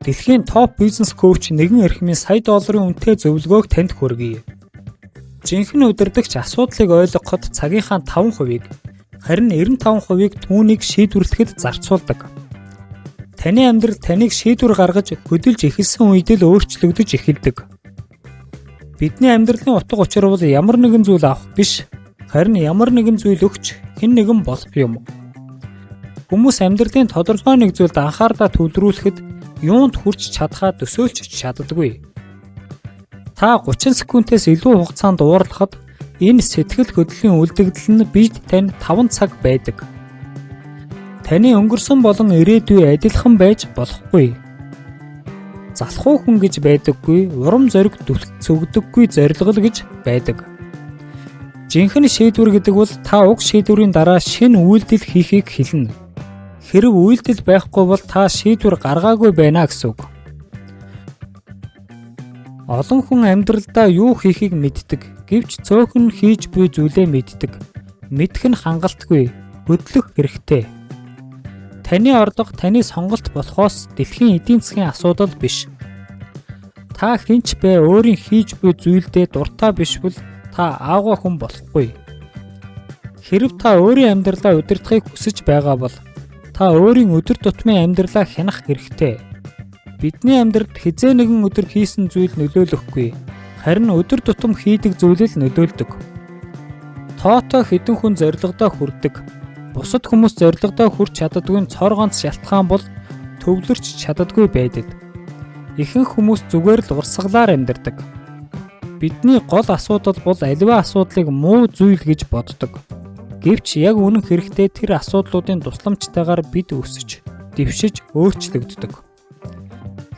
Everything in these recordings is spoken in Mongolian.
Дэлхийн топ бизнес коуч нэгэн эрхмийн сая долларын үнэтэй зөвлөгөөг танд хүргэе. Жинхэнэ удирдагч асуудлыг ойлгоход цагийнхаа 5%-ийг, харин 95%-ийг түүнийг шийдвэрлэхэд зарцуулдаг. Таны амьдрал таныг шийдвэр гаргаж хөдөлж эхэлсэн үед л өөрчлөгдөж эхэлдэг. Бидний амьдралын утга учир бол ямар нэгэн зүйл авах биш, харин ямар нэгэн зүйл өгч хэн нэгэн болох юм. Хүмүүс амьдралын тодорхой нэг зүйлд анхаарлаа төвлөрүүлэхэд юунд хүрч чадхаа төсөөлж чаддаггүй. Та 30 секундээс илүү хугацаанд уурлахад энэ сэтгэл хөдлөлийн үлдэгдэл нь бид тань 5 цаг байдаг. Таны өнгөрсөн болон ирээдүй адилхан байж болохгүй. Залхуу хүн гэж байдаггүй, урам зориг зүгдэггүй зорилго гэж байдаг. Жинхэнэ шийдвэр гэдэг бол та уг шийдвэрийн дараа шинэ үйлдэл хийхийг хэлнэ. Хэрэв үйлдэл байхгүй бол та шийдвэр гаргаагүй байна гэсэн үг. Олон хүн амьдралдаа юу хийхийг мэддэг, гэвч цөөхөн хийж буй зүйлээ мэддэг. Мэдэх нь хангалтгүй, хөдлөх хэрэгтэй. Таны орлого таны сонголт болохоос дэлхийн эдийн засгийн асуудал биш. Та хинч бай өөрийн хийж буй зүйлдээ дуртай биш бол та аагаа хүн болохгүй. Хэрэв та өөрийн амьдралаа удирдахыг хүсэж байгаа бол та өөрийн өдөр тутмын амьдралаа хянах хэрэгтэй. Бидний амьдралд хизээ нэгэн өдөр хийсэн зүйл нөлөөлөхгүй, харин өдөр тутам хийдэг зүйл л нөлөөлдөг. Тоотой хэдэн хүн зорилгодоо хүрдэг. Бусад хүмүүс зорилгодоо хүрч чаддаггүй цор ганц шалтгаан бол төвлөрч чаддаггүй байдал. Ихэнх хүмүүс зүгээр л урсгалаар амьдардаг. Бидний гол асуудал бол аливаа асуудлыг муу зүйл гэж боддог. Гэвч яг үнэн хэрэгтээ тэр асуудлуудын тусламжтайгаар бид өсөж, дэвшиж, өөрчлөгддөг.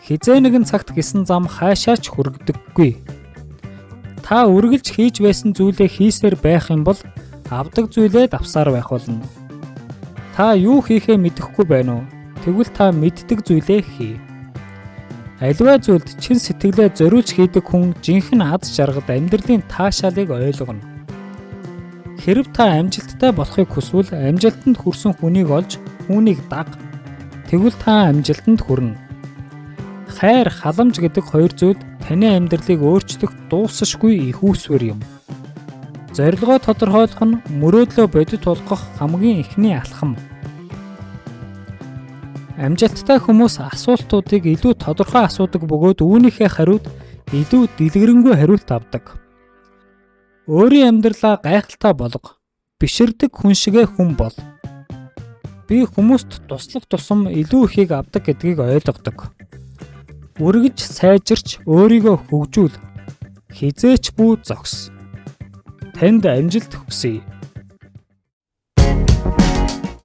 Хизээ нэгэн цагт гисэн зам хаашаач хүргдэггүй. Та үргэлж хийж байсан зүйлээ хийсээр байх юм бол авдаг зүйлээ давсаар байх болно. Та юу хийхээ мэдэхгүй байна уу? Тэгвэл та мэддэг зүйлээ хий. Аливаа зүйлд чин сэтгэлээ зориулж хийдэг хүн жинхэнэ аз жаргал амьдралын таашаалыг ойлгоно. Хэрэв та амжилттай болохыг хүсвэл амжилтанд хүрсэн хүнийг олж түүнийг даг. Тэгвэл та амжилтанд хүрнэ. Хайр, халамж гэдэг хоёр зүйл таны амьдралыг өөрчлөх дуусашгүй их үүсвэр юм. Зорилгоо тодорхойлох нь мөрөөдлөө бодит болгох хамгийн эхний алхам. Амжилттай хүмүүс асуултуудыг илүү тодорхой асуудаг бөгөөд үүнийхээ хариуд илүү дэлгэрэнгүй хариулт авдаг. Өөрийн амьдралаа гайхалтай болго. Биширдэг хүн шигэ хүн бол. Би хүмүүст туслах тусам илүү ихийг авдаг гэдгийг ойлгодог. Үргэж сайжирч өөрийгөө хөгжүүл. Хизээч бүү зогс. Танд амжилт хүсье.